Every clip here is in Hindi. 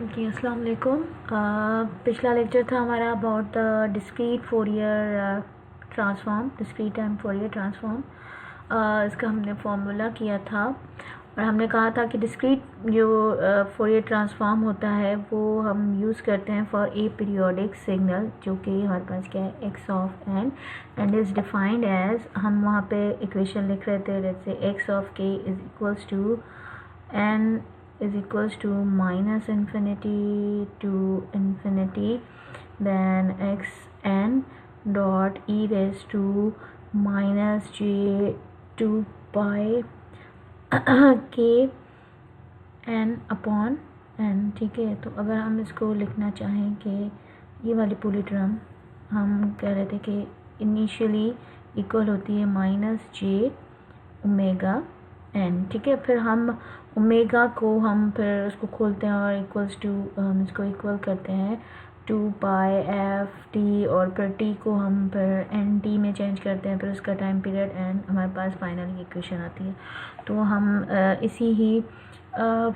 ओके, अस्सलाम वालेकुम। पिछला लेक्चर था हमारा about discrete Fourier transform, discrete time Fourier transform. इसका हमने फॉर्मूला किया था और हमने कहा था कि डिस्क्रीट जो फोरियर ट्रांसफॉर्म होता है वो हम यूज़ करते हैं फॉर ए पीरियोडिक सिग्नल, जो कि हमारे पास क्या है, x of n is defined as, हम वहाँ पे इक्वेशन लिख रहे थे, जैसे x of k is equals to n is equals to minus infinity to infinity then x n dot e raised to minus j 2 pi k n upon n। ठीक है, तो अगर हम इसको लिखना चाहें कि ये वाली पूरी टर्म हम कह रहे थे कि इनिशियली इक्वल होती है माइनस जे ओमेगा एन। ठीक है, फिर हम ओमेगा को हम फिर उसको खोलते हैं और इक्वल्स टू हम इसको इक्वल करते हैं 2 पाई एफ टी, और फिर टी को हम फिर एन टी में चेंज करते हैं, फिर उसका टाइम पीरियड एन, हमारे पास फाइनल इक्वेशन आती है। तो हम इसी ही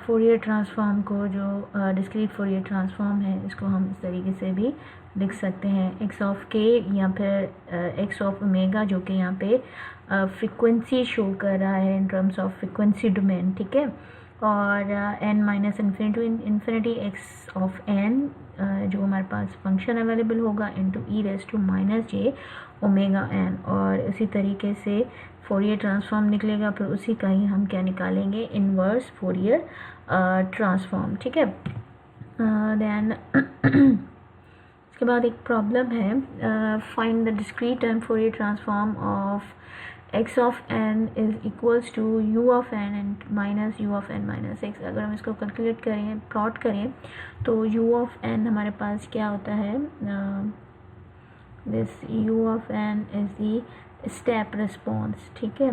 फोरियर ट्रांसफॉर्म को, जो डिस्क्रीट फोरियर ट्रांसफॉर्म है, इसको हम इस तरीके से भी लिख सकते हैं, एक्स ऑफ के या फिर एक्स ऑफ ओमेगा, जो कि यहाँ पे फ्रीक्वेंसी शो कर रहा है in terms of frequency domain. ठीक है, और n minus infinity x of n, जो हमारे पास फंक्शन अवेलेबल होगा, into e raise to minus j omega n, और इसी तरीके से फोरियर ट्रांसफॉर्म निकलेगा। फिर उसी का ही हम क्या निकालेंगे, इन्वर्स फोरियर ट्रांसफॉर्म। ठीक है, देन इसके बाद एक प्रॉब्लम है, find the discrete time Fourier transform of x of n is equals to u of n and minus u of n minus x। अगर हम इसको कैलकुलेट करें, प्लॉट करें, तो u ऑफ n हमारे पास क्या होता है, this u of n is the step response. ठीक है,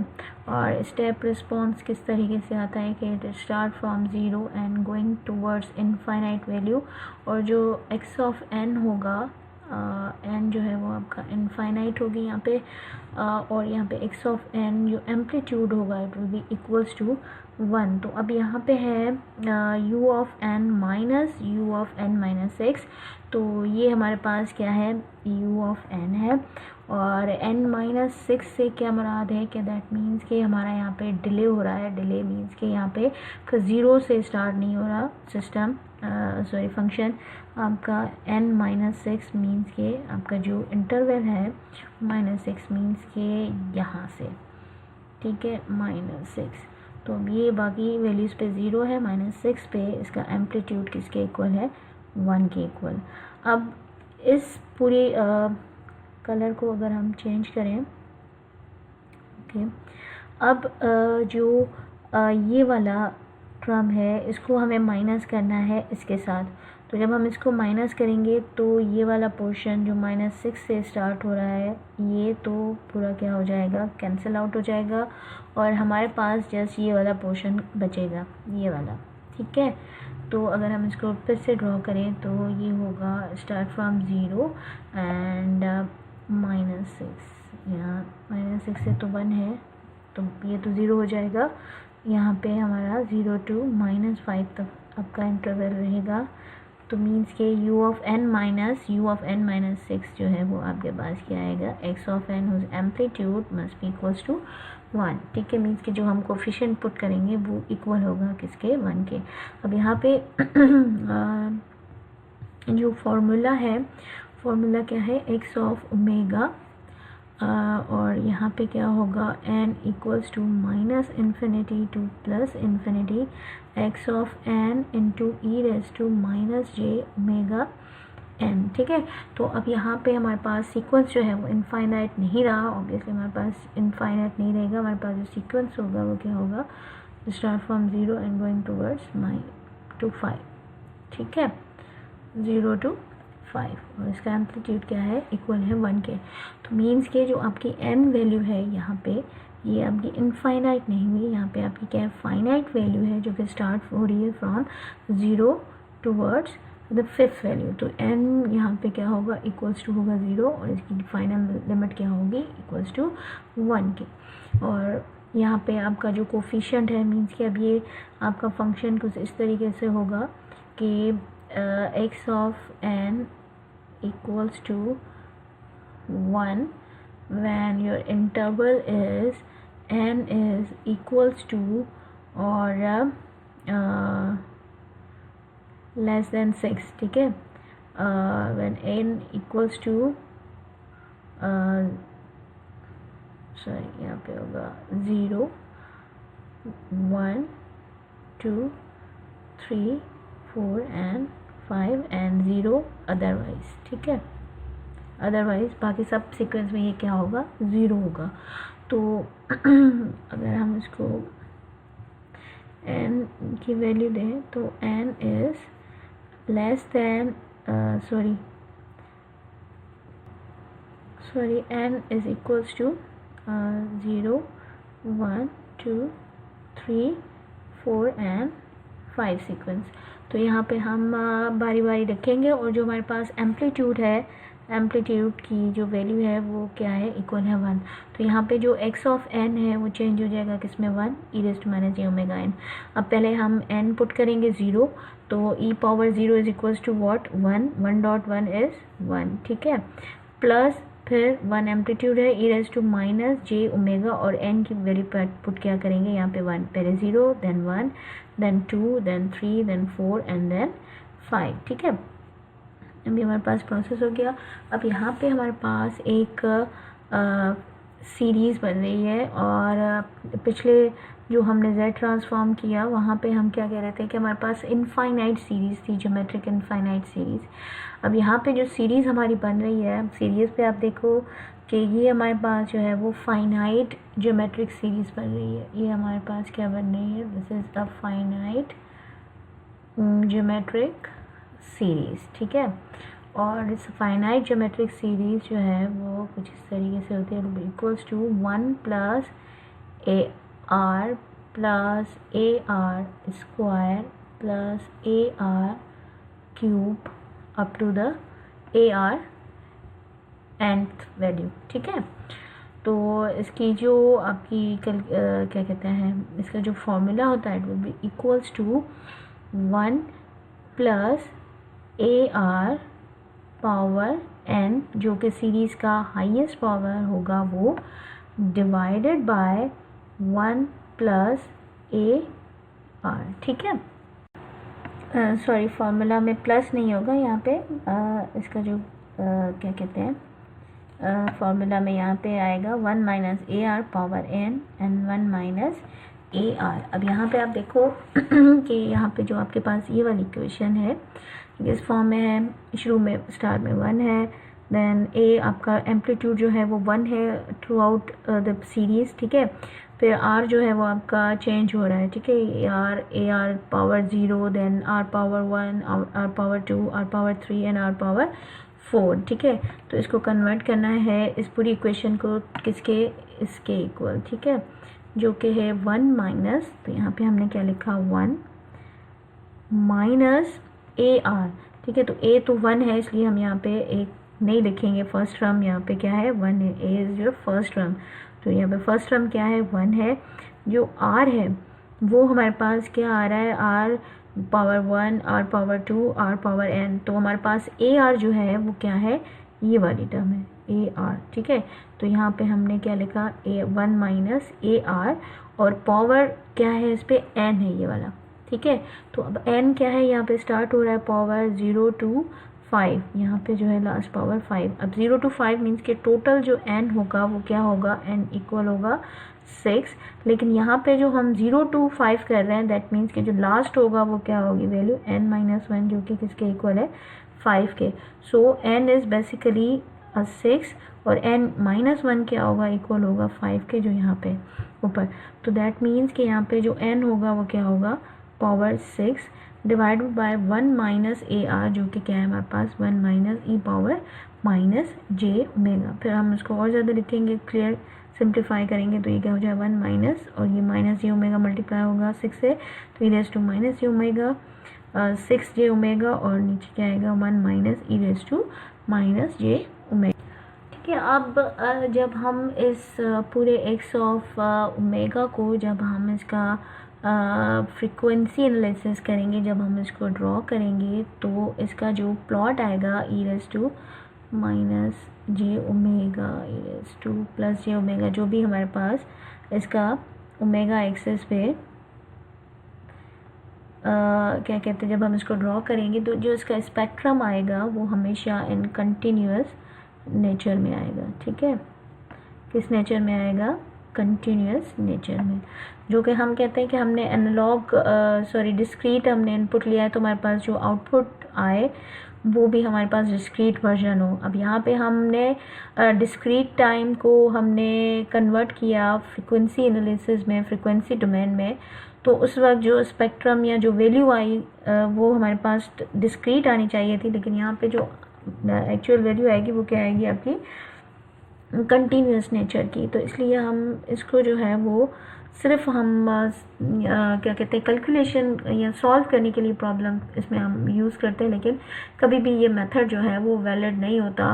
और स्टेप रिस्पॉन्स किस तरीके से आता है कि it start from zero and going towards infinite value, और जो x ऑफ n होगा, n जो है वो आपका इनफाइनाइट होगी यहाँ पे, और यहाँ पे x ऑफ n जो एम्पलीट्यूड होगा it will be equals to 1। तो अब यहाँ पे है u of n minus u of n minus x, तो ये हमारे पास क्या है, u ऑफ n है, और n माइनस 6 से क्या मुराद है कि दैट मीन्स कि हमारा यहाँ पे डिले हो रहा है। डिले मीन्स कि यहाँ पे ज़ीरो से स्टार्ट नहीं हो रहा सिस्टम, सॉरी फंक्शन आपका n माइनस 6 मीन्स के आपका जो इंटरवल है माइनस 6 मीन्स के यहाँ से। ठीक है, माइनस 6, तो अब ये बाकी वैल्यूज़ पे ज़ीरो है, माइनस 6 पे इसका एम्पलीट्यूड किसके इक्वल है, 1 के इक्वल। अब इस पूरे कलर को अगर हम चेंज करें, ओके, अब जो ये वाला टर्म है इसको हमें माइनस करना है इसके साथ। तो जब हम इसको माइनस करेंगे तो ये वाला पोर्शन जो माइनस 6 से स्टार्ट हो रहा है, ये तो पूरा क्या हो जाएगा, कैंसिल आउट हो जाएगा, और हमारे पास जस्ट ये वाला पोर्शन बचेगा, ये वाला। ठीक है, तो अगर हम इसको फिर से ड्रॉ करें तो ये होगा start from zero and minus 6, यहाँ माइनस 6 से तो 1 है, तो ये तो ज़ीरो हो जाएगा। यहाँ पे हमारा 0 टू माइनस 5 तक आपका इंटरवल रहेगा, तो मीन्स के u ऑफ n माइनस 6 जो है वो आपके पास क्या आएगा, x of n whose amplitude must be equals to 1। ठीक है, मीन्स के जो हम कोफिशिएंट पुट करेंगे वो इक्वल होगा किसके, 1 के। अब यहाँ पे जो फार्मूला है, फार्मूला क्या है, x ऑफ ओमेगा, और यहाँ पे क्या होगा, n equals to minus infinity to plus infinity x of n into e raise to minus j omega n। ठीक है, तो अब यहाँ पे हमारे पास सीक्वेंस जो है वो इनफाइनाइट नहीं रहा, ऑब्वियसली हमारे पास इनफाइनाइट नहीं रहेगा, हमारे पास जो सीक्वेंस होगा वो क्या होगा, start from zero and going towards to 5। ठीक है, 0 टू 5, और इसका एम्पलीट्यूड क्या है, इक्वल है 1 के। तो मीन्स के जो आपकी n वैल्यू है यहाँ पे, ये आपकी इनफाइनाइट नहीं हुई, यहाँ पे आपकी क्या है, फाइनाइट वैल्यू है, जो कि स्टार्ट हो रही है from 0 towards the 5th value. तो n यहाँ पे क्या होगा, इक्वल्स टू होगा 0, और इसकी फाइनल लिमिट क्या होगी, इक्वल्स टू 1 के। और यहाँ पे आपका जो कोफिशिएंट है, मीन्स कि अब ये आपका फंक्शन कुछ इस तरीके से होगा कि x of n equals to 1 when your interval is n is equals to or less than 6, ठीक है. When n equals to sorry यहाँ पे होगा 0 1 2 3 4 and 5 and 0 अदरवाइज, ठीक है. अदरवाइज बाकी सब सीक्वेंस में ये क्या होगा, 0 होगा. तो अगर हम इसको n की वैल्यू दें तो n is less than n is equals to 0 1 2 3 4 and 5 sequence. तो यहाँ पे हम बारी बारी रखेंगे और जो हमारे पास एम्पलीट्यूड है, एम्पलीट्यूड की जो वैल्यू है वो क्या है, इक्वल है 1. तो यहाँ पे जो x ऑफ n है वो चेंज हो जाएगा किसमें, 1 e⁻j⁻n. अब पहले हम n पुट करेंगे 0, तो e⁻0 is equals to what, 1 is 1, ठीक है. प्लस फिर 1 एम्पलीट्यूड है e⁻j⁻, और n की वैल्यू पुट क्या करेंगे यहाँ पे 1, पहले 0 then 1 then 2 then 3 then 4 and then 5, ठीक है. अभी हमारे पास प्रोसेस हो गया. अब यहाँ पे हमारे पास एक सीरीज़ बन रही है, और पिछले जो हमने z ट्रांसफॉर्म किया वहाँ पे हम क्या कह रहे थे कि हमारे पास इनफाइनाइट सीरीज़ थी, ज्योमेट्रिक इनफाइनाइट सीरीज़. अब यहाँ पे जो सीरीज़ हमारी बन रही है, सीरीज़ पे आप देखो कि ये हमारे पास जो है वो फाइनाइट ज्योमेट्रिक सीरीज़ बन रही है. ये हमारे पास क्या बन रही है, this is a finite geometric series, ठीक है. और इस फाइनाइट ज्योमेट्रिक सीरीज़ जो है वो कुछ इस तरीके से होती है, equals to 1 plus AR plus AR square plus AR cube up to the AR nth value, ठीक है. तो इसकी जो आपकी क्या कहते हैं, इसका जो फॉर्मूला होता है वो भी equals to 1 plus AR power n, जो कि सीरीज़ का हाईएस्ट पावर होगा वो, डिवाइडेड बाय 1 प्लस AR, ठीक है. सॉरी, फार्मूला में प्लस नहीं होगा यहाँ पे, इसका जो क्या कहते हैं फार्मूला में यहाँ पे आएगा 1 minus AR power n and 1 minus AR. अब यहाँ पे आप देखो कि यहाँ पे जो आपके पास ये वाली इक्वेशन है इस फॉर्म में है, शुरू में स्टार्ट में 1 है, देन A आपका एम्पलीट्यूड जो है वो 1 है थ्रू आउट द सीरीज़, ठीक है. फिर R जो है वो आपका चेंज हो रहा है, ठीक है. AR power 0, then R power 1, R power 2, R power 3 and R power 4, ठीक है. तो इसको कन्वर्ट करना है इस पूरी इक्वेशन को किसके, इसके इक्वल, ठीक है, जो कि है 1 माइनस, तो यहाँ पे हमने क्या लिखा 1 माइनस AR, ठीक है. तो A तो 1 है इसलिए हम यहाँ पे एक नहीं लिखेंगे, फर्स्ट टर्म यहाँ पे क्या है 1 है, A is your first term. तो यहाँ पे फर्स्ट टर्म क्या है 1 है. जो R है वो हमारे पास क्या आ रहा है, R power 1, R power 2, R power n. तो हमारे पास AR जो है वो क्या है, ये वाली टर्म है AR, ठीक है. तो यहाँ पे हमने क्या लिखा 1 माइनस AR, और पावर क्या है इस पर n है ये वाला, ठीक है. तो अब n क्या है, यहाँ पे स्टार्ट हो रहा है पावर 0 to 5, यहाँ पे जो है लास्ट पावर 5. अब 0 to 5 मीन्स के टोटल जो n होगा वो क्या होगा, n इक्वल होगा 6. लेकिन यहाँ पे जो हम 0 to 5 कर रहे हैं दैट मीन्स कि जो लास्ट होगा वो क्या होगी वैल्यू, n माइनस 1, जो कि किसके इक्वल है 5 के. सो n इज़ बेसिकली 6 और n माइनस 1 क्या होगा, इक्वल होगा 5 के, जो यहाँ पे ऊपर. तो दैट मीन्स कि यहाँ पे जो n होगा वो क्या होगा, power 6 divided by 1 minus AR, जो कि क्या है हमारे पास 1 minus e power minus j⁻. फिर हम इसको और ज़्यादा लिखेंगे, क्लियर सिंप्लीफाई करेंगे तो ये क्या हो जाए 1 माइनस, और ये माइनस j⁻ मल्टीप्लाई होगा 6 से, तो e⁻ माइनस j⁻, 6 j⁻, और नीचे क्या आएगा 1 माइनस e⁻ माइनस j⁻. ठीक है. अब जब हम इस पूरे x ऑफ ओमेगा को जब हम इसका फ्रीक्वेंसी एनालिसिस करेंगे, जब हम इसको ड्रॉ करेंगे तो इसका जो प्लॉट आएगा e raise to minus j omega e raise to plus j omega, जो भी हमारे पास इसका ओमेगा एक्सिस पे क्या कहते हैं, जब हम इसको ड्रॉ करेंगे तो जो इसका स्पेक्ट्रम आएगा वो हमेशा इन कंटिन्यूस नेचर में आएगा। ठीक है, किस नेचर में आएगा? कंटिन्यूस नेचर में। जो कि हम कहते हैं कि हमने एनालॉग डिस्क्रीट हमने इनपुट लिया है, तो हमारे पास जो आउटपुट आए वो भी हमारे पास डिस्क्रीट वर्जन हो। अब यहाँ पे हमने डिस्क्रीट टाइम को हमने कन्वर्ट किया फ्रीक्वेंसी एनालिसिस में, फ्रीक्वेंसी डोमेन में, तो उस वक्त जो स्पेक्ट्रम या जो वैल्यू आई वो हमारे पास डिस्क्रीट आनी चाहिए थी, लेकिन यहाँ पे जो एक्चुअल वैल्यू आएगी वो क्या आएगी? आपकी कंटिन्यूस नेचर की। तो इसलिए हम इसको जो है वो सिर्फ हम क्या कहते हैं, कैलकुलेशन या सॉल्व करने के लिए प्रॉब्लम इसमें हम यूज़ करते हैं, लेकिन कभी भी ये मेथड जो है वो वैलिड नहीं होता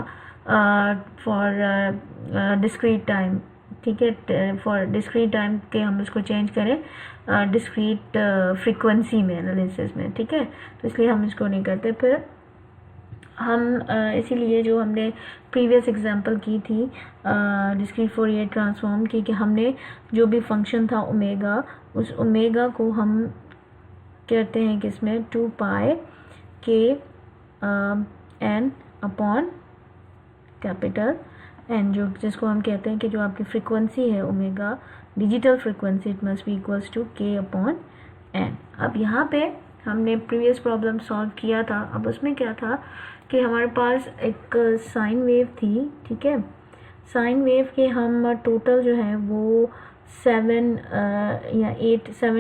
फॉर डिस्क्रीट टाइम। ठीक है, फॉर डिस्क्रीट टाइम के हम उसको चेंज करें डिस्क्रीट फ्रीक्वेंसी में, एनालिसिस में। ठीक है, तो इसलिए हम इसको नहीं करते। फिर हम इसीलिए जो हमने प्रीवियस एग्जांपल की थी डिस्क्रीट फोरियर ट्रांसफॉर्म की, कि हमने जो भी फंक्शन था ओमेगा, उस ओमेगा को हम कहते हैं कि इसमें 2 पाई के एन अपॉन कैपिटल एन, जो जिसको हम कहते हैं कि जो आपकी फ्रीक्वेंसी है omega, digital frequency, it must be equals to k upon n. अब यहाँ पे हमने प्रीवियस प्रॉब्लम सॉल्व किया था। अब उसमें क्या था कि हमारे पास एक साइन वेव थी। ठीक है, साइन वेव के हम टोटल जो है वो 7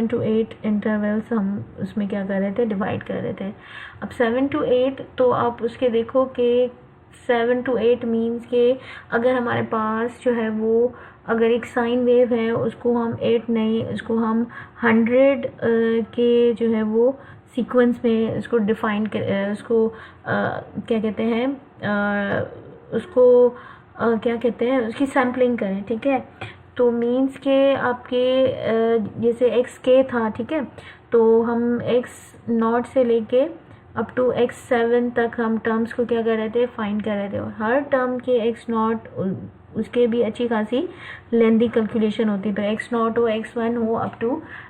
to 8 इंटरवल्स हम उसमें क्या कर रहे थे? डिवाइड कर रहे थे। अब 7 to 8, तो आप उसके देखो कि 7 to 8 मीन्स के अगर हमारे पास जो है वो अगर एक साइन वेव है, उसको हम 8 नहीं, उसको हम 100 के जो है वो सीक्वेंस में उसको डिफाइन कर, उसको क्या कहते हैं, उसको क्या कहते हैं, उसकी सैम्पलिंग करें। ठीक है, तो मीन्स के आपके जैसे एक्स के था। ठीक है, तो हम एक्स नॉट से लेके अप टू x7 तक हम टर्म्स को क्या कर रहे थे? फाइंड कर रहे थे। और हर टर्म के x नॉट उसके भी अच्छी खासी लेंदी कैलकुलेशन होती है, फिर x नॉट हो, x1 हो, अप टू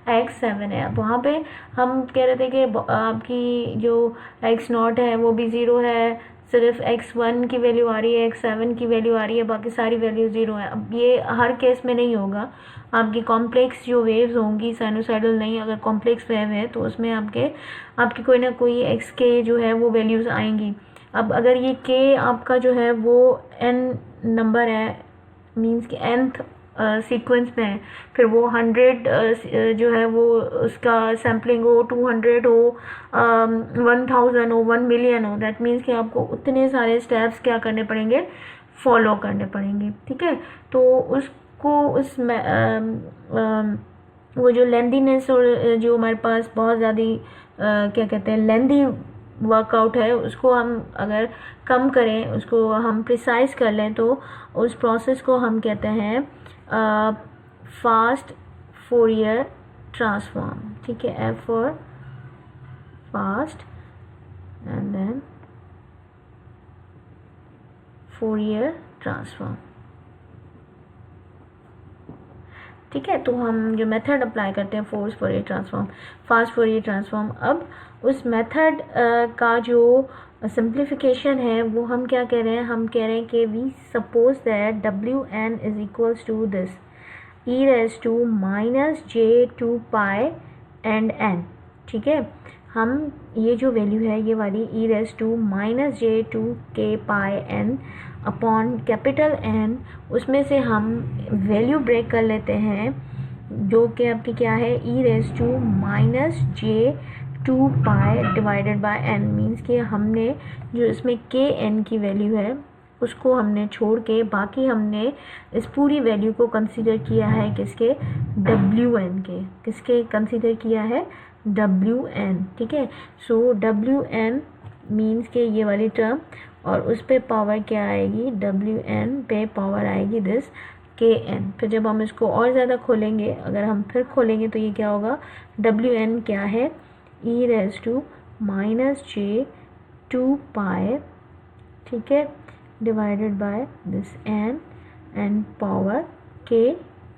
x7 है। अब वहाँ पे हम कह रहे थे कि आपकी जो x नॉट है वो भी 0 है, सिर्फ x1 की वैल्यू आ रही है, x7 की वैल्यू आ रही है, बाकी सारी वैल्यू 0 है। अब ये हर केस में नहीं होगा, आपकी कॉम्प्लेक्स जो वेव्स होंगी, साइनोसाइडल नहीं, अगर कॉम्प्लेक्स वेव है तो उसमें आपकी कोई ना कोई एक्स के जो है वो वैल्यूज़ आएंगी। अब अगर ये के आपका जो है वो n नंबर है, मींस कि nth सीक्वेंस में है, फिर वो 100 जो है वो उसका सैम्पलिंग हो, 200 हो, 1000 हो, 1 मिलियन हो, दैट मीन्स कि आपको उतने सारे स्टेप्स क्या करने पड़ेंगे? फॉलो करने पड़ेंगे। ठीक है, तो उसको वो जो लेंदीनेस और जो हमारे पास बहुत ज़्यादा क्या कहते हैं लेंदी वर्कआउट है, उसको हम अगर कम करें, उसको हम प्रिसाइज कर लें, तो उस प्रोसेस को हम कहते हैं फास्ट फोरियर ट्रांसफॉर्म। ठीक है, F for fast and then Fourier transform. ठीक है, तो हम जो मेथड अप्लाई करते हैं फास्ट फोरियर ट्रांसफॉर्म, अब उस मेथड का जो सिंप्लीफिकेशन है वो हम क्या कह रहे हैं? हम कह रहे हैं कि we suppose that Wn is equals to this e raise to minus j2 pi and n। ठीक है, हम ये जो वैल्यू है ये वाली e raise to minus j2 k pi n upon capital N, उसमें से हम वैल्यू ब्रेक कर लेते हैं, जो कि आपकी क्या है? e raise to minus j2 pi divided by n, means कि हमने जो इसमें k n की वैल्यू है उसको हमने छोड़ के बाकी हमने इस पूरी वैल्यू को कंसीडर किया है किसके? Wn के। किसके कंसीडर किया है? Wn। ठीक है, सो Wn मीन्स के ये वाली टर्म, और उस पे पावर क्या आएगी? Wn पे पावर आएगी दिस के एन। फिर जब हम इसको और ज़्यादा खोलेंगे, अगर हम फिर खोलेंगे तो ये क्या होगा, डब्ल्यू एन क्या है, e raise to minus j 2 pi, ठीक है, divided by this n and power k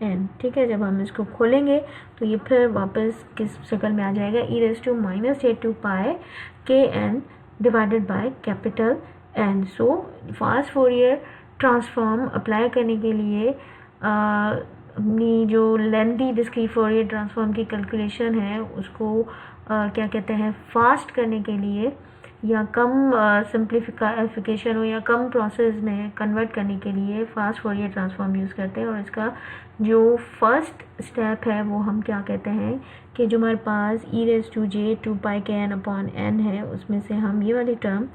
n, ठीक है। जब हम इसको खोलेंगे तो ये फिर वापस किस शक्ल में आ जाएगा, e raise to minus j 2 pi के n divided by capital n. So fast Fourier transform apply करने के लिए अपनी जो लेंथी डिस्क्रीट फोरियर ट्रांसफॉर्म की कैलकुलेशन है उसको क्या कहते हैं, फास्ट करने के लिए या कम सिंप्लीफिकेशन हो या कम प्रोसेस में कन्वर्ट करने के लिए फास्ट फोरियर ट्रांसफॉर्म यूज़ करते हैं। और इसका जो फर्स्ट स्टेप है वो हम क्या कहते हैं कि जो हमारे पास ई रेज टू जे 2 पाई के एन अपॉन एन है, उसमें से हम ये वाली टर्म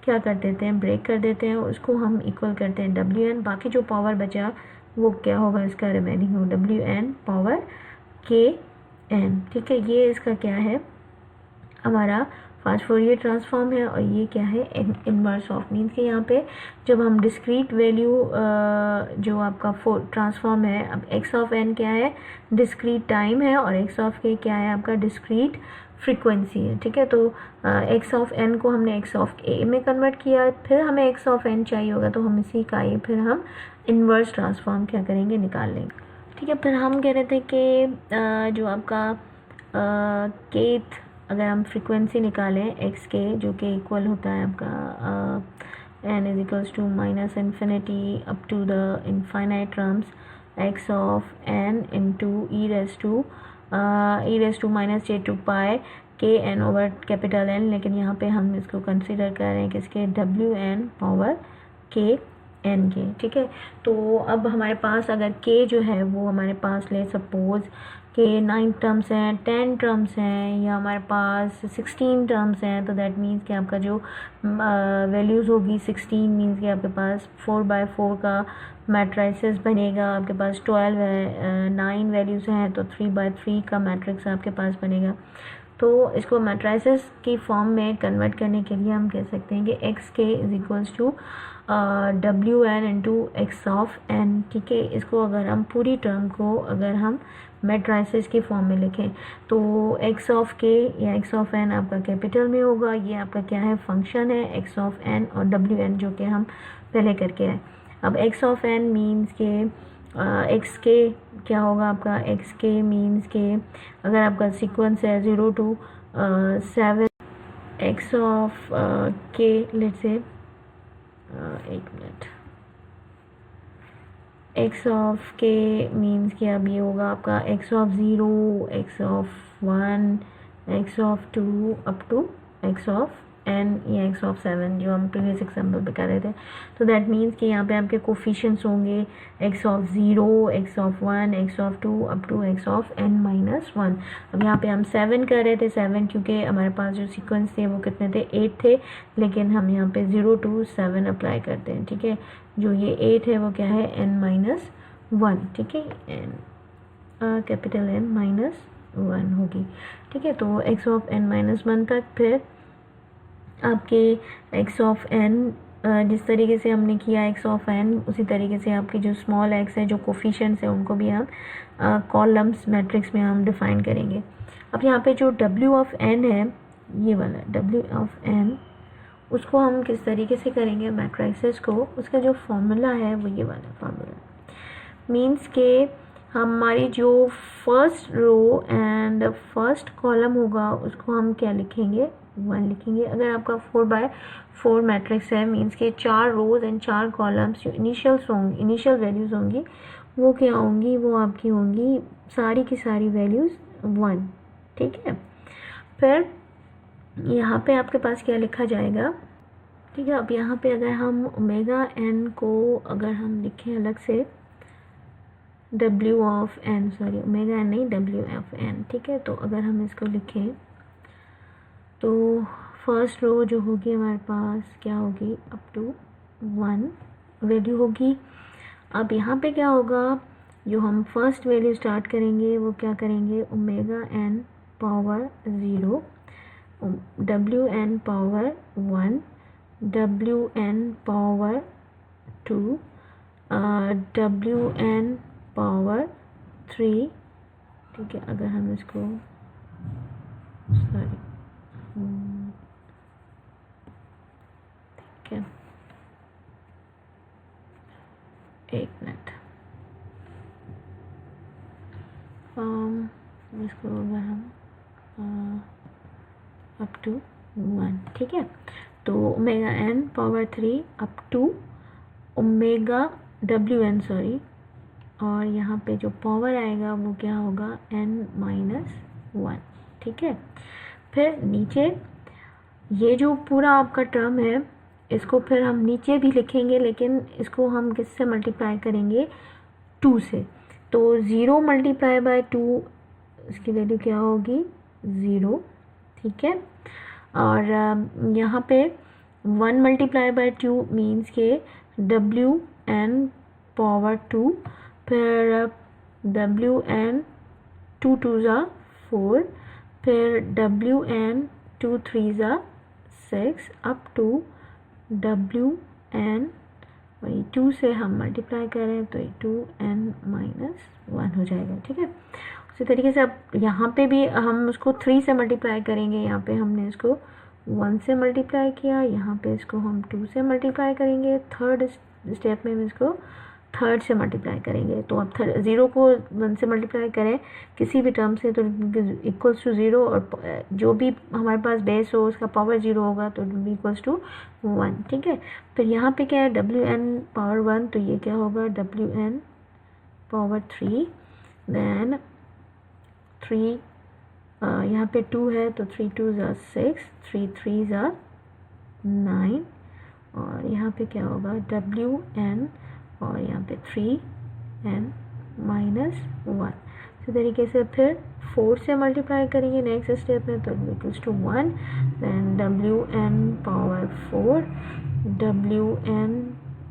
क्या कर देते हैं, ब्रेक कर देते हैं, उसको हम इक्वल करते हैं डब्ल्यू एन। बाकी जो पावर बचा वो क्या होगा, इसका रिमेनिंग हो W n power k n, ठीक है। ये इसका क्या है, हमारा फास्ट फोरियर ट्रांसफॉर्म है। और ये क्या है, इनवर्स ऑफ, मीन्स कि यहाँ पे जब हम डिस्क्रीट वैल्यू जो आपका ट्रांसफॉर्म है, अब एक्स ऑफ एन क्या है, डिस्क्रीट टाइम है, और एक्स ऑफ के क्या है, आपका डिस्क्रीट फ्रीक्वेंसी है, ठीक है। तो एक्स ऑफ एन को हमने एक्स ऑफ ए में कन्वर्ट किया, फिर हमें एक्स ऑफ एन चाहिए होगा तो हम इसी का ही फिर हम इनवर्स ट्रांसफॉर्म क्या करेंगे, निकाल लेंगे, ठीक है। फिर हम कह रहे थे कि जो आपका केथ, अगर हम फ्रीक्वेंसी निकालें एक्स के, जो कि इक्वल होता है आपका n is equals to minus infinity up to the infinite terms x of n into e raise to minus j 2 pi के एन ओवर कैपिटल एन। लेकिन यहाँ पे हम इसको कंसिडर कर रहे हैं किसके, W n power k N के, ठीक है। तो अब हमारे पास अगर के जो है वो हमारे पास ले सपोज के 9 टर्म्स हैं, 10 टर्म्स हैं, या हमारे पास 16 टर्म्स हैं, तो दैट मीन्स कि आपका जो वैल्यूज़ होगी 16 मीन्स कि आपके पास 4/4 का मैट्रिसेस बनेगा, आपके पास 12 है, 9 वैल्यूज़ हैं तो 3/3 का मैट्रिक्स आपके पास बनेगा। तो इसको मैट्रिसेस की फॉर्म में कन्वर्ट करने के लिए हम कह सकते हैं कि x k is equals to W n into x of n, ठीक है। इसको अगर हम पूरी टर्म को अगर हम मैट्रिसेस की फॉर्म में लिखें तो एक्स ऑफ के या एक्स ऑफ एन आपका कैपिटल में होगा, ये आपका क्या है, फंक्शन है एक्स ऑफ एन, और डब्ल्यू एन जो कि हम पहले करके आए। अब एक्स ऑफ एन मीन्स के एक्स के क्या होगा, आपका एक्स के मीन्स के अगर आपका सीक्वेंस है 0 to 7, x of k let's say एक मिनट, एक्स ऑफ के मीन्स कि अब ये होगा आपका x of 0, x of 1, x of 2 up to x of n या एक्स ऑफ 7 जो हम प्रीवियस एग्जाम्पल पे कर रहे थे। तो दैट मीन्स कि यहाँ पे आपके कोफिशिएंट्स होंगे x of 0, x of 1, x of 2 up to x of n minus 1। अब यहाँ पे हम 7 कर रहे थे, 7 क्योंकि हमारे पास जो सीक्वेंस थे वो कितने थे, 8 थे, लेकिन हम यहाँ पे 0 to 7 अप्लाई करते हैं, ठीक है। जो ये 8 है वो क्या है, n माइनस 1, ठीक है, n कैपिटल N माइनस 1 होगी, ठीक है। तो एक्स ऑफ n माइनस 1 तक, फिर आपके एक्स ऑफ एन जिस तरीके से हमने किया एक्स ऑफ एन, उसी तरीके से आपकी जो स्मॉल एक्स है, जो कोफिशिएंट्स है, उनको भी हम कॉलम्स मैट्रिक्स में हम डिफाइन करेंगे। अब यहाँ पे जो डब्ल्यू ऑफ एन है, ये वाला डब्ल्यू ऑफ एन, उसको हम किस तरीके से करेंगे मैट्रिसेस को, उसका जो फॉर्मूला है वो ये वाला फॉर्मूला मीन्स के हमारी जो first row and first column होगा उसको हम क्या लिखेंगे, 1 लिखेंगे। अगर आपका 4/4 मैट्रिक्स है मीन्स के 4 रोज एंड 4 कॉलम्स, जो इनिशियल वैल्यूज़ होंगी वो क्या होंगी, वो आपकी होंगी सारी की सारी वैल्यूज़ 1, ठीक है। फिर यहाँ पे आपके पास क्या लिखा जाएगा, ठीक है। अब यहाँ पे अगर हम ओमेगा एन को अगर हम लिखें अलग से, W of n, sorry omega n नहीं, डब्ल्यू ऑफ एन, ठीक है। तो अगर हम इसको लिखें तो फर्स्ट रो जो होगी हमारे पास क्या होगी, अप टू 1 वैल्यू होगी। अब यहाँ पे क्या होगा, जो हम फर्स्ट वैल्यू स्टार्ट करेंगे वो क्या करेंगे, omega n power 0, W n power 1, W n power 2, WN power 3, ठीक है। अगर हम इसको सॉरी ठीक है, एक मिनट, इसको होगा हम अप टू 1, ठीक है। तो omega n power 3 up to omega WN sorry, और यहाँ पे जो पावर आएगा वो क्या होगा n-1, ठीक है। फिर नीचे ये जो पूरा आपका टर्म है इसको फिर हम नीचे भी लिखेंगे, लेकिन इसको हम किससे मल्टीप्लाई करेंगे, 2 से। तो 0 मल्टीप्लाई बाय 2, इसकी वैल्यू क्या होगी 0, ठीक है। और यहाँ पे 1 मल्टीप्लाई बाय 2 मीन्स के WN पावर 2, फिर WN 2 2 ज़ा 4, फिर WN 2 3 ज़ा 6 अप टू WN, वही 2 से हम मल्टीप्लाई करें तो ये 2n-1 हो जाएगा, ठीक है। उसी तरीके से अब यहाँ पे भी हम उसको 3 से मल्टीप्लाई करेंगे। यहाँ पे हमने इसको 1 से मल्टीप्लाई किया, यहाँ पे इसको हम 2 से मल्टीप्लाई करेंगे, थर्ड स्टेप में इसको 3 से मल्टीप्लाई करेंगे। तो अब 0 को 1 से मल्टीप्लाई करें किसी भी टर्म से तो इक्वल्स टू 0, और जो भी हमारे पास बेस हो उसका पावर 0 होगा तो इक्वल्स टू 1, ठीक है। फिर यहाँ पे क्या है WN पावर 1, तो ये क्या होगा WN पावर 3, देन 3 यहाँ पे 2 है तो 3 2 ज़ा 6, 3 3 ज़ा 9, और यहाँ पे क्या होगा WN और यहाँ पे 3n-1। इसी तरीके से फिर 4 से मल्टीप्लाई करेंगे नेक्स्ट स्टेप में तो equals to 1, then WN power 4, WN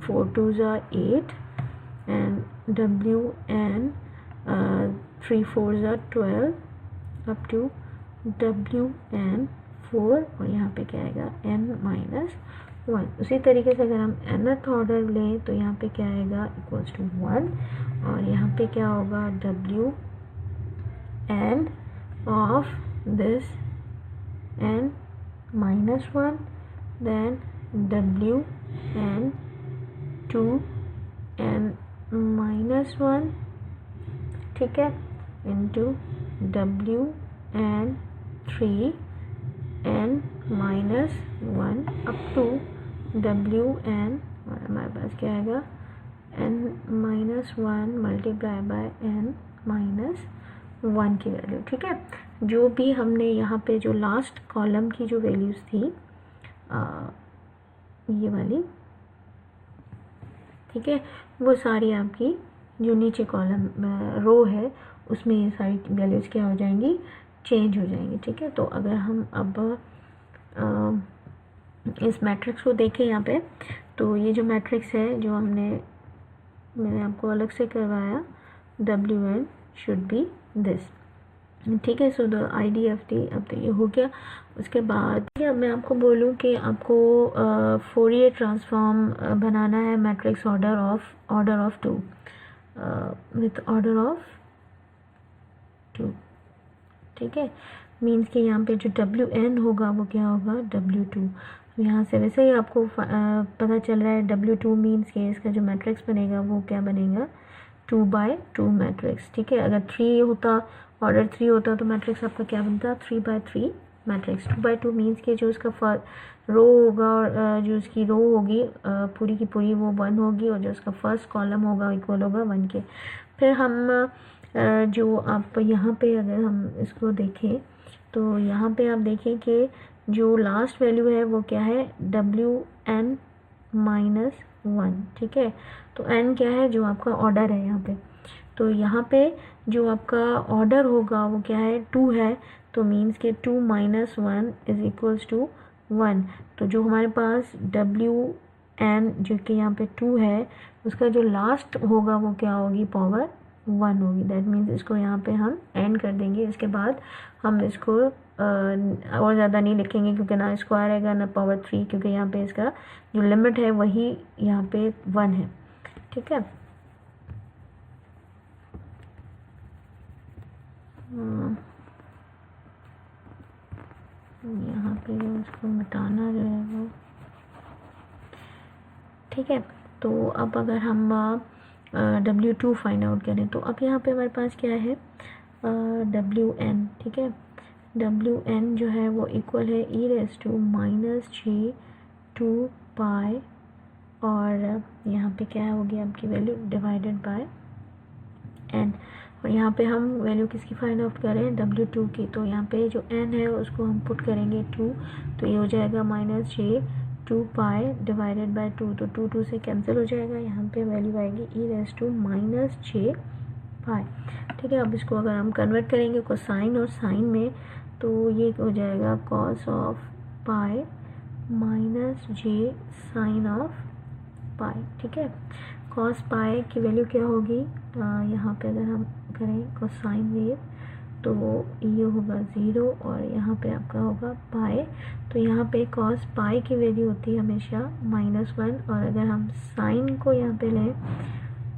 4 2 ज़ा 8, एंड WN 3 4 ज़ा 12 अप टू WN 4, और यहाँ पे क्या आएगा n-1। उसी तरीके से अगर हम nth ऑर्डर लें तो यहाँ पे क्या आएगा इक्वल्स टू 1, और यहाँ पे क्या होगा WN of this n-1, then WN 2n-1, ठीक है, into WN 3n-1 up to WN, और हमारे पास क्या आएगा n-1 मल्टीप्लाई बाय n-1 की वैल्यू, ठीक है। जो भी हमने यहाँ पे जो लास्ट कॉलम की जो वैल्यूज़ थी ये वाली, ठीक है, वो सारी आपकी जो नीचे कॉलम रो है उसमें ये सारी वैल्यूज़ क्या हो जाएंगी, चेंज हो जाएंगी, ठीक है। तो अगर हम अब इस मैट्रिक्स को देखें यहाँ पे, तो ये जो मैट्रिक्स है जो मैंने आपको अलग से करवाया, WN शुड बी दिस, ठीक है। सो द IDFT अब तो ये हो गया। उसके बाद अब मैं आपको बोलूँ कि आपको फोरियर ट्रांसफॉर्म बनाना है matrix order of 2 with order of 2, ठीक है। मीन्स कि यहाँ पे जो WN होगा वो क्या होगा W2। यहाँ से वैसे ही आपको पता चल रहा है W2 मीन्स कि इसका जो मैट्रिक्स बनेगा वो क्या बनेगा 2/2 मैट्रिक्स, ठीक है। अगर 3 होता, ऑर्डर 3 होता तो मैट्रिक्स आपका क्या बनता 3/3 मैट्रिक्स। 2/2 मीन्स कि जो उसका रो होगा और जो उसकी रो होगी पूरी की पूरी वो 1 होगी, और जो उसका फर्स्ट कॉलम होगा इक्वल होगा 1 के। फिर हम जो आप यहाँ पे अगर हम इसको देखें तो यहाँ पे आप देखें कि जो लास्ट वैल्यू है वो क्या है WN-1, ठीक है। तो n क्या है जो आपका ऑर्डर है यहाँ पे, तो यहाँ पे जो आपका ऑर्डर होगा वो क्या है 2 है, तो मीन्स के 2 - 1 इज इक्वल्स टू 1। तो जो हमारे पास WN जो कि यहाँ पे 2 है उसका जो लास्ट होगा वो क्या होगी पावर 1 होगी। दैट मीन्स इसको यहाँ पे हम एंड कर देंगे। इसके बाद हम इसको और ज़्यादा नहीं लिखेंगे क्योंकि ना स्क्वायर आएगा ना पावर 3, क्योंकि यहाँ पे इसका जो लिमिट है वही यहाँ पे 1 है, ठीक है। यहाँ पे जो उसको मिटाना जो है वो, ठीक है। तो अब अगर हम W2 फाइंड आउट करें तो अब यहाँ पे हमारे पास क्या है, WN, ठीक है। WN जो है वो इक्वल है e⁻⁻ और यहाँ पे क्या होगी आपकी वैल्यू डिवाइडेड बाय n, और यहाँ पे हम वैल्यू किसकी फाइंड आउट करें, W2 की। तो यहाँ पे जो n है उसको हम पुट करेंगे 2, तो ये हो जाएगा -j2π डिवाइडेड बाय 2, तो 2 से कैंसिल हो जाएगा। यहाँ पे वैल्यू आएगी e⁻⁻j, ठीक है। अब इसको अगर हम कन्वर्ट करेंगे कोसाइन और साइन में, तो ये हो जाएगा cos of pi -j sine of pi, ठीक है। cos पाई की वैल्यू क्या होगी, यहाँ पे अगर हम करें कोसाइन वेव तो ये होगा 0 और यहाँ पे आपका होगा पाई, तो यहाँ पे cos पाई की वैल्यू होती है हमेशा -1, और अगर हम साइन को यहाँ पे लें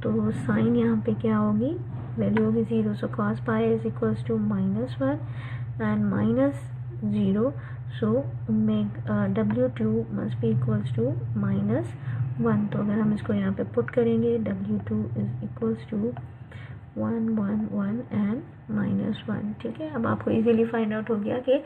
तो साइन यहाँ पे क्या होगी, वैल्यू होगी 0। So cos pi is equals to -1 and -0, so W2 must be equals to -1। तो अगर हम इसको यहाँ पे पुट करेंगे W2 is equals to 1 1 1 and -1, ठीक है। अब आपको इजीली फाइंड आउट हो गया कि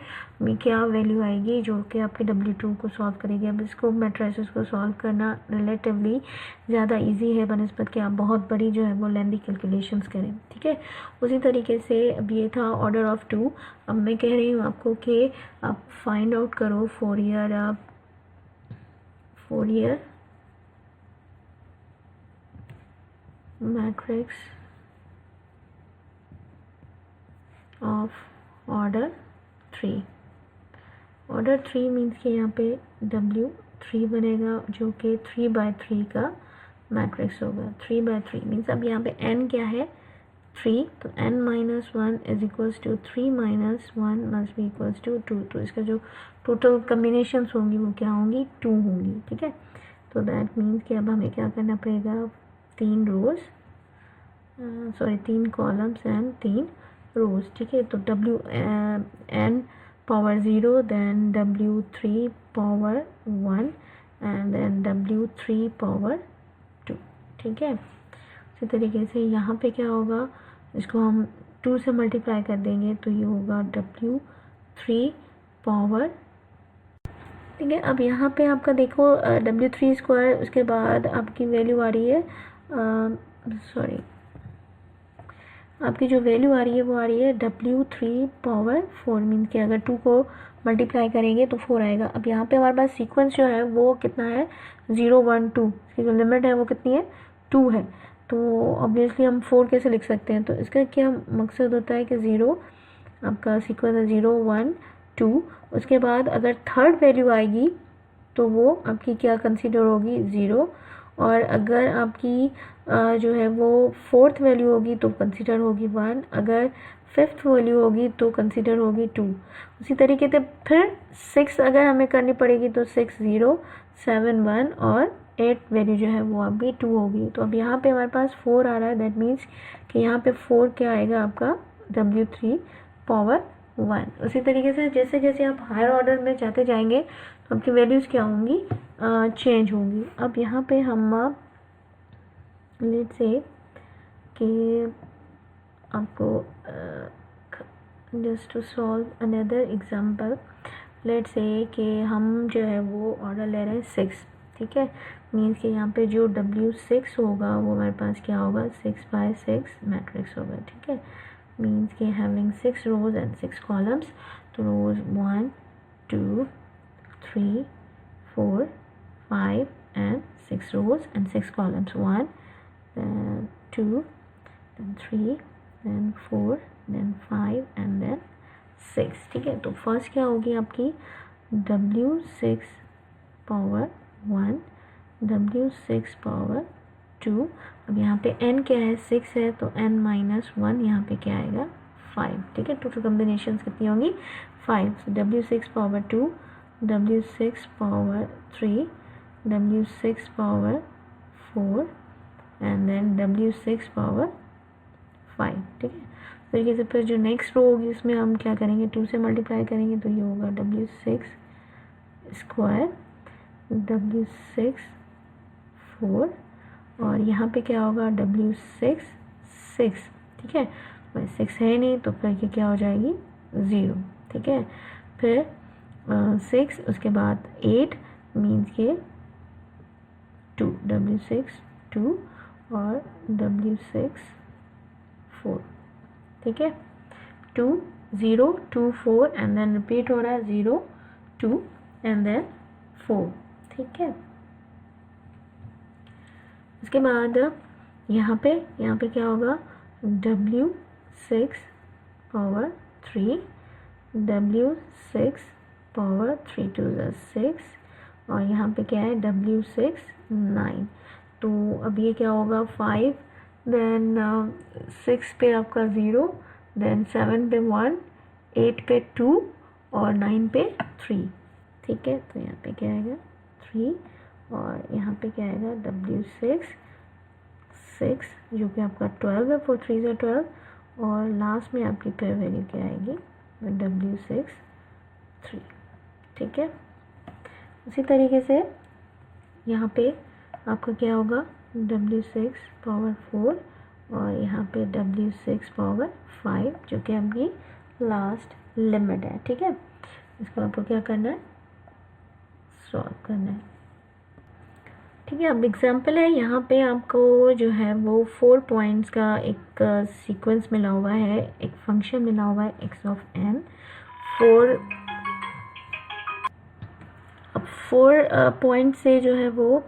क्या वैल्यू आएगी जो कि आपके W2 को सॉल्व करेगी। अब इसको मैट्रिसेस को सॉल्व करना रिलेटिवली ज़्यादा इजी है बनस्पत कि आप बहुत बड़ी जो है वो लेंथी कैलकुलेशंस करें, ठीक है। उसी तरीके से अब ये था ऑर्डर ऑफ 2। अब मैं कह रही हूँ आपको कि आप फाइंड आउट करो Fourier matrix of order 3। Order 3 means कि यहाँ पे W3 बनेगा जो कि 3/3 का मैट्रिक्स होगा। 3/3 मीन्स अब यहाँ पे n क्या है, 3, तो n-1 is equals to 3 - 1 must be equals to 2। तो इसका जो टोटल कम्बिनेशंस होंगी वो क्या होंगी, 2 होंगी, ठीक है। तो दैट मीन्स कि अब हमें क्या करना पड़ेगा, 3 कॉलम्स एंड 3 रोज, ठीक है। तो n power 0, then W3 power 1 and then W3 power 2, ठीक है। इसी तरीके से यहाँ पे क्या होगा, इसको हम 2 से मल्टीप्लाई कर देंगे तो ये होगा W3 पावर, ठीक है। अब यहाँ पे आपका देखो W3 स्क्वायर, उसके बाद आपकी वैल्यू आ रही है, आपकी जो वैल्यू आ रही है वो आ रही है W3 पावर 4, मीन कि अगर 2 को मल्टीप्लाई करेंगे तो 4 आएगा। अब यहाँ पे हमारे पास सीक्वेंस जो है वो कितना है, 0 1 2, इसकी जो लिमिट है वो कितनी है, 2 है। तो ऑब्वियसली हम 4 कैसे लिख सकते हैं, तो इसका क्या मकसद होता है कि 0 आपका सीक्वेंस है 0 1 2, उसके बाद अगर थर्ड वैल्यू आएगी तो वो आपकी क्या कंसीडर होगी, 0, और अगर आपकी जो है वो फोर्थ वैल्यू होगी तो कंसीडर होगी 1, अगर फिफ्थ वैल्यू होगी तो कंसीडर होगी 2। उसी तरीके से फिर 6 अगर हमें करनी पड़ेगी तो 6 0 7 1 और 8 वैल्यू जो है वो अभी 2 होगी। तो अब यहाँ पे हमारे पास 4 आ रहा है, दैट मीन्स कि यहाँ पे 4 क्या आएगा आपका, W3 पावर 1। उसी तरीके से जैसे जैसे आप हायर ऑर्डर में जाते जाएंगे तो आपकी वैल्यूज़ क्या होंगी, चेंज होंगी। अब यहाँ पे हम लेट्स से कि आपको just to solve another example, let's say कि हम जो है वो ऑर्डर ले रहे हैं 6, ठीक है। मीन्स कि यहाँ पे जो W6 होगा वो हमारे पास क्या होगा, 6/6 मैट्रिक्स होगा, ठीक है। मीन्स कि हैविंग 6 rows and 6 columns, तो rows 1 2 3 4 5 and 6 rows and 6 columns, 1 then 2 then 3 then 4 then 5 and then 6, ठीक है। तो फर्स्ट क्या होगी आपकी, W6 पावर 1 W6 पावर 2। अब यहाँ पे n क्या है, 6 है, तो n-1 यहाँ पे क्या आएगा, 5, ठीक है। टोटल कॉम्बिनेशन कितनी होंगी, 5। so W6 power 2 W6 power 3 W6 power 4 and then W6 power 5, ठीक है। इस तरीके से फिर जो नेक्स्ट रो होगी उसमें हम क्या करेंगे, 2 से मल्टीप्लाई करेंगे तो ये होगा W6 स्क्वायर W6 4, और यहाँ पे क्या होगा W6 6, ठीक है। भाई 6 है नहीं तो फिर ये क्या हो जाएगी 0, ठीक है। फिर 6 उसके बाद 8 मीन्स के 2, W6 2 और W6 4, ठीक है। 2 0 2 4 एंड देन रिपीट हो रहा है 0 2 एंड देन 4, ठीक है। उसके बाद यहाँ पे क्या होगा W6 पावर 3, W6 पावर 3 2 6, और यहाँ पे क्या है W6 9। तो अब ये क्या होगा 5, देन 6 पे आपका 0, देन 7 पे 1, 8 पे 2 और 9 पे 3, ठीक है। तो यहाँ पे क्या आएगा 3, और यहाँ पे क्या आएगा W6 6 जो कि आपका 12 है, 4 3 से 12, और लास्ट में आपकी फिर वैल्यू क्या आएगी W6 3, ठीक है। उसी तरीके से यहाँ पे आपका क्या होगा W6 पावर 4 और यहाँ पे W6 पावर 5 जो कि आपकी लास्ट लिमिट है, ठीक है। इसको आपको क्या करना है, सॉल्व करना है, ठीक है। अब एग्जाम्पल है, यहाँ पे आपको जो है वो 4 पॉइंट्स का एक सीक्वेंस मिला हुआ है, एक फंक्शन मिला हुआ है x ऑफ n। 4 पॉइंट से जो है वो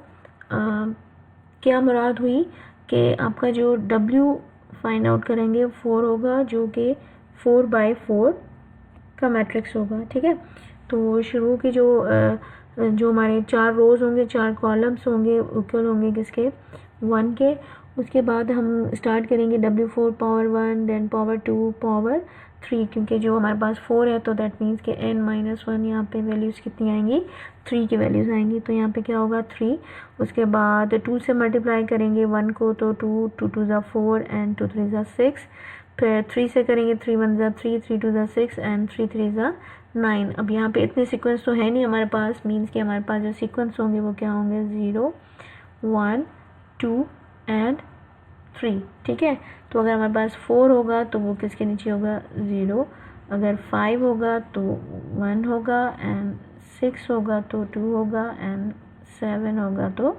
क्या मुराद हुई कि आपका जो w फाइंड आउट करेंगे 4 होगा जो कि 4/4 का मैट्रिक्स होगा, ठीक है। तो शुरू की जो हमारे 4 रोज़ होंगे, 4 कॉलम्स होंगे, इक्वल होंगे किसके 1 के। उसके बाद हम स्टार्ट करेंगे W4 power 1, then power 2 power 3, क्योंकि जो हमारे पास 4 है तो दैट मीन्स के n-1 यहाँ पे वैल्यूज़ कितनी आएंगी 3 की वैल्यूज़ आएंगी। तो यहाँ पे क्या होगा 3, उसके बाद 2 से मल्टीप्लाई करेंगे 1 को तो 2 2 2 ज़ा 4 एंड 2 3 ज़ा 6, फिर 3 से करेंगे 3 1 ज़ा 3 3 2 ज़ा 6 एंड 3 3 ज़ा 9। अब यहाँ पे इतने सीक्वेंस तो है नहीं हमारे पास, मीन्स कि हमारे पास जो सीक्वेंस होंगे वो क्या होंगे 0 1 2 एंड 3, ठीक है। तो अगर हमारे पास 4 होगा तो वो किसके नीचे होगा 0, अगर 5 होगा तो 1 होगा, एंड 6 होगा तो 2 होगा, एंड 7 होगा तो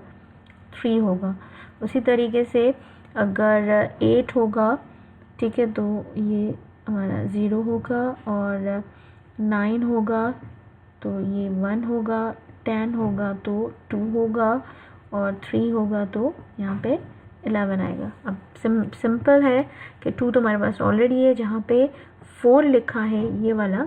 3 होगा। उसी तरीके से अगर 8 होगा, ठीक है, तो ये हमारा 0 होगा, और 9 होगा तो ये 1 होगा, 10 होगा तो 2 होगा, और 3 होगा तो यहाँ पे 11 आएगा। अब सिंपल है कि 2 तो हमारे पास ऑलरेडी है, जहाँ पे 4 लिखा है ये वाला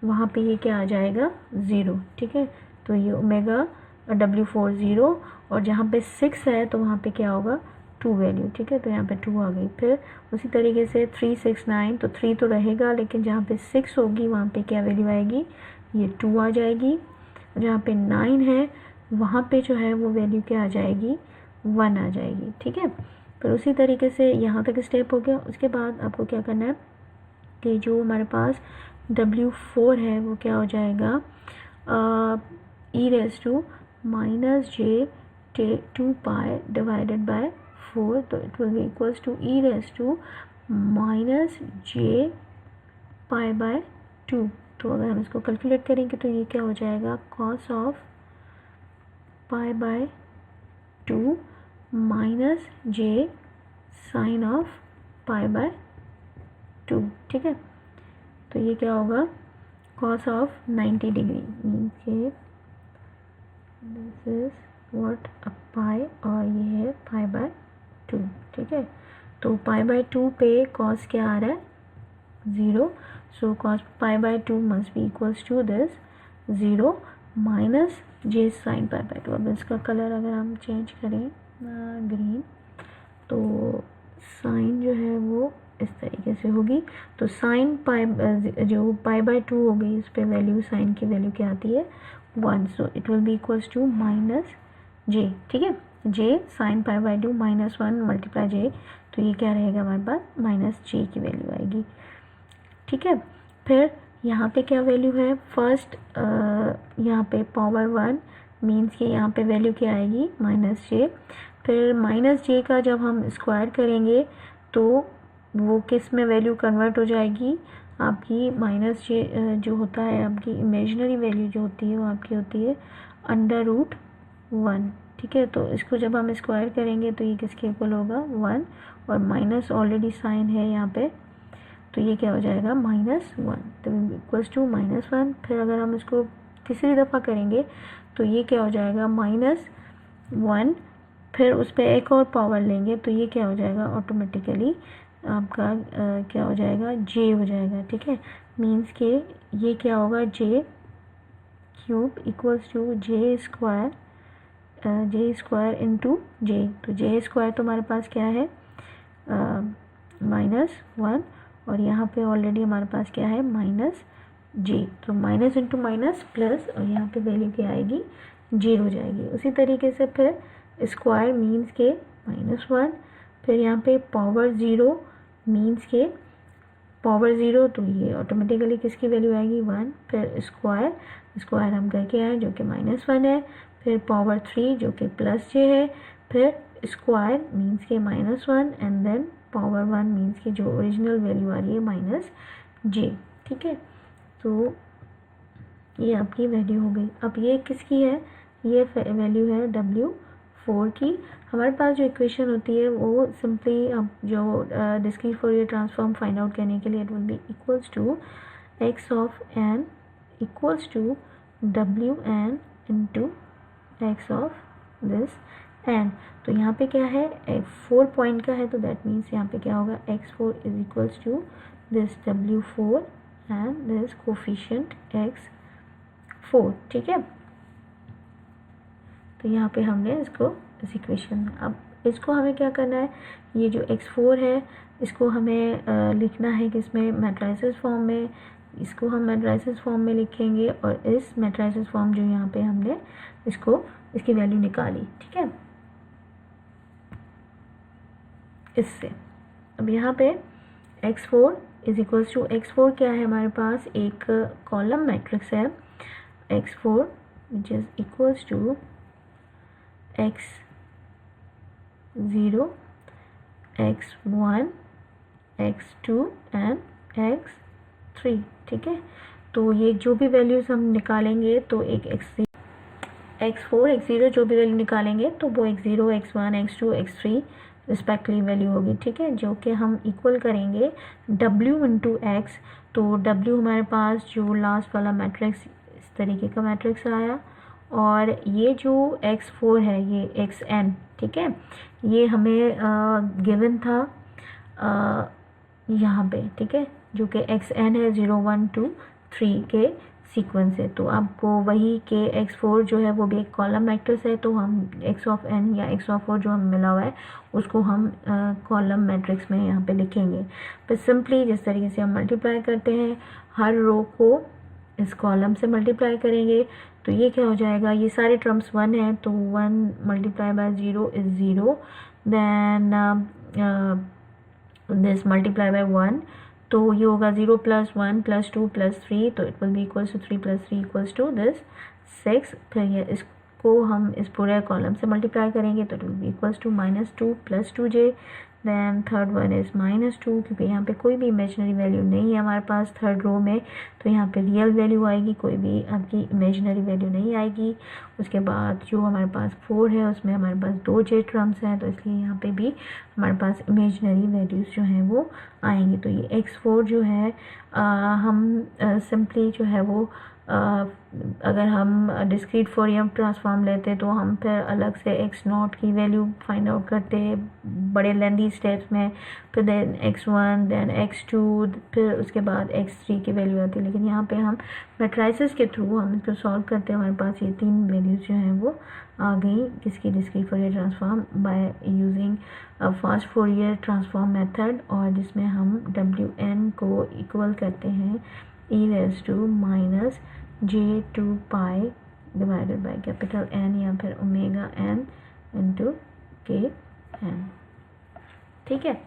वहाँ पे ये क्या आ जाएगा 0, ठीक है। तो ये ओमेगा W4 0, और जहाँ पे 6 है तो वहाँ पे क्या होगा 2 वैल्यू, ठीक है। तो यहाँ पे 2 आ गई। फिर उसी तरीके से 3 6 9, तो 3 तो रहेगा, लेकिन जहाँ पे 6 होगी वहाँ पे क्या वैल्यू आएगी, ये 2 आ जाएगी। जहाँ पे 9 है वहाँ पे जो है वो वैल्यू क्या आ जाएगी 1 आ जाएगी, ठीक है। फिर उसी तरीके से यहाँ तक स्टेप हो गया। उसके बाद आपको क्या करना है कि जो हमारे पास W4 है वो क्या हो जाएगा e⁻j2π डिवाइडेड बाय 4, तो it will be equals to e⁻j π/2। तो अगर हम इसको कैलकुलेट करेंगे तो ये क्या हो जाएगा cos of π/2 minus j sine of π/2, ठीक है। तो ये क्या होगा cos ऑफ 90 डिग्री, मीन्स के this is what a pi, और ये है π/2, ठीक है। तो π/2 पे cos क्या आ रहा है 0, so cos π/2 must be equals to this 0 minus j sine π/2। अब इसका कलर अगर हम चेंज करें ग्रीन, तो साइन जो है वो इस तरीके से होगी। तो साइन जो π/2 हो गई, इस पे वैल्यू साइन की वैल्यू क्या आती है 1, so it will be equals to minus j, ठीक है। J sine pi by 2 -1 multiply j, तो ये क्या रहेगा हमारे पास -j की वैल्यू आएगी। ठीक है, फिर यहाँ पे क्या वैल्यू है, फर्स्ट यहाँ पे पावर 1 मीन्स कि यहाँ पे वैल्यू क्या आएगी -j। फिर -j का जब हम स्क्वायर करेंगे तो वो किस में वैल्यू कन्वर्ट हो जाएगी, आपकी -j जो होता है आपकी इमेजिनरी वैल्यू जो होती है वो आपकी होती है √1। ठीक है, तो इसको जब हम स्क्वायर करेंगे तो ये किसके इक्वल होगा 1, और माइनस ऑलरेडी साइन है यहाँ पे, तो ये क्या हो जाएगा -1, तो इक्वल्स टू -1। फिर अगर हम इसको तीसरी दफ़ा करेंगे तो ये क्या हो जाएगा -1, फिर उस पर एक और पावर लेंगे तो ये क्या हो जाएगा ऑटोमेटिकली आपका क्या हो जाएगा j हो जाएगा। ठीक है, मीन्स के ये क्या होगा j cube equals to j square into j, तो j स्क्वायर तो हमारे पास क्या है -1, और यहाँ पे ऑलरेडी हमारे पास क्या है -j, तो माइनस इंटू माइनस प्लस, और यहाँ पे वैल्यू क्या आएगी j हो जाएगी। उसी तरीके से फिर स्क्वायर मीन्स के -1, फिर यहाँ पे पावर 0 मीन्स के पावर 0, तो ये ऑटोमेटिकली किसकी वैल्यू आएगी 1, फिर स्क्वायर हम करके आए जो कि -1 है, फिर पावर 3 जो कि +j है, फिर स्क्वायर मीन्स के -1 एंड देन पावर 1 मीन्स की जो ओरिजिनल वैल्यू आ रही है -j। ठीक है, तो ये आपकी वैल्यू हो गई। अब ये किसकी है, ये वैल्यू है W4 की। हमारे पास जो इक्वेशन होती है वो सिंपली अब जो discrete Fourier transform find out करने के लिए it will be equals to x of n equals to Wn into x of this n। तो यहाँ पे क्या है 4 पॉइंट का है, तो दैट मीन्स यहाँ पे क्या होगा x4 is equals to this W4 and this coefficient x4। ठीक है, तो यहाँ पे हमने इसको इस इक्वेशन, अब इसको हमें क्या करना है, ये जो x4 है इसको हमें लिखना है कि इसमें मैट्रिसेस फॉर्म में, इसको हम मैट्रिसेस फॉर्म में लिखेंगे, और इस मैट्रिसेस फॉर्म जो यहाँ पे हमने इसको इसकी वैल्यू निकाली। ठीक है, इससे अब यहाँ पे x4 is equals to, x4 क्या है हमारे पास एक कॉलम मैट्रिक्स है, x4 which is equals to x0 x1 x2 and x3। ठीक है, तो ये जो भी वैल्यूज़ हम निकालेंगे तो एक x4 x0 जो भी वैल्यू निकालेंगे तो वो x0 x1 x2 x3 respectively value होगी। ठीक है, जो कि हम इक्वल करेंगे w इंटू x, तो w हमारे पास जो लास्ट वाला मैट्रिक्स इस तरीके का मैट्रिक्स आया, और ये जो x4 है ये xn। ठीक है, ये हमें गिवन था यहाँ पे। ठीक है, जो कि xn है 0 1 2 3 के सीक्वेंस है, तो आपको वही के x4 जो है वो भी एक कॉलम मैट्रिक्स है, तो हम x ऑफ n या x ऑफ 4 जो हमें मिला हुआ है उसको हम कॉलम मैट्रिक्स में यहाँ पे लिखेंगे। तो सिंपली जिस तरीके से हम मल्टीप्लाई करते हैं, हर रो को इस कॉलम से मल्टीप्लाई करेंगे, तो ये क्या हो जाएगा, ये सारे टर्म्स 1 है, तो 1 multiply by 0 is 0, then this multiply by 1, तो ये होगा 0 + 1 + 2 + 3, तो it will be equals to 3 + 3 equals to this 6। फिर ये इसको हम इस पूरे कॉलम से मल्टीप्लाई करेंगे तो it will be equals to -2 + 2j, then third one is -2, क्योंकि यहाँ पे कोई भी इमेजिनरी वैल्यू नहीं है हमारे पास थर्ड रो में, तो यहाँ पे रियल वैल्यू आएगी, कोई भी आपकी इमेजिनरी वैल्यू नहीं आएगी। उसके बाद जो हमारे पास 4 है उसमें हमारे पास 2 j टर्म्स हैं, तो इसलिए यहाँ पे भी हमारे पास इमेजिनरी वैल्यूज़ जो हैं वो आएंगी। तो ये x4 जो है हम सिंपली जो है वो अगर हम डिस्क्रीट फोरियर ट्रांसफॉर्म लेते तो हम फिर अलग से x0 की वैल्यू फाइंड आउट करते बड़े लेंदी स्टेप्स में, फिर देन x1 देन x2, फिर उसके बाद x3 की वैल्यू आती है। लेकिन यहाँ पे हम मैट्रिसेस के थ्रू हम इसको सॉल्व करते हैं, हमारे पास ये 3 वैल्यूज़ जो हैं वो आ गई किसकी, discrete Fourier transform by using fast Fourier transform method, और जिसमें हम Wn को इक्वल करते हैं e⁻j2 pi divided by capital N या फिर ओमेगा n इंटू के एन। ठीक है,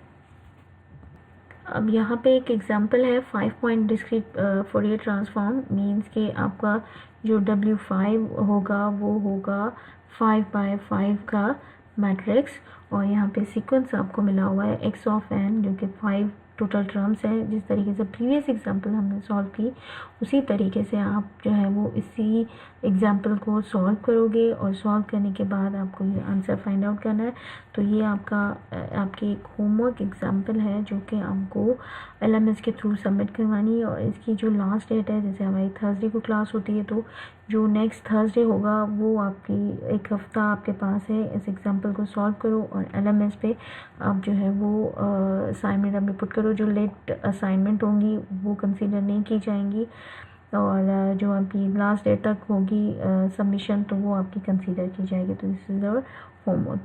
अब यहाँ पे एक एग्जांपल है 5 point discrete Fourier transform. Means कि आपका जो W5 होगा वो होगा 5/5 का मैट्रिक्स, और यहाँ पे सीक्वेंस आपको मिला हुआ है x ऑफ n, जो कि 5 टोटल टर्म्स हैं। जिस तरीके से प्रीवियस एग्जांपल हमने सॉल्व की उसी तरीके से आप जो है वो इसी एग्जांपल को सॉल्व करोगे, और सॉल्व करने के बाद आपको ये आंसर फाइंड आउट करना है। तो ये आपकी एक होमवर्क एग्जांपल है जो कि आपको LMS के थ्रू सबमिट करवानी है, और इसकी जो लास्ट डेट है, जैसे हमारी थर्सडे को क्लास होती है, तो जो नेक्स्ट थर्सडे होगा वो आपकी एक हफ़्ता आपके पास है। इस एग्जांपल को सॉल्व करो और LMS पे आप जो है वो असाइनमेंट अपनी पुट करो। जो लेट असाइनमेंट होंगी वो कंसीडर नहीं की जाएंगी, और जो आपकी लास्ट डेट तक होगी सबमिशन, तो वो आपकी कंसीडर की जाएगी। तो दिस इज़ आवर होमवर्क।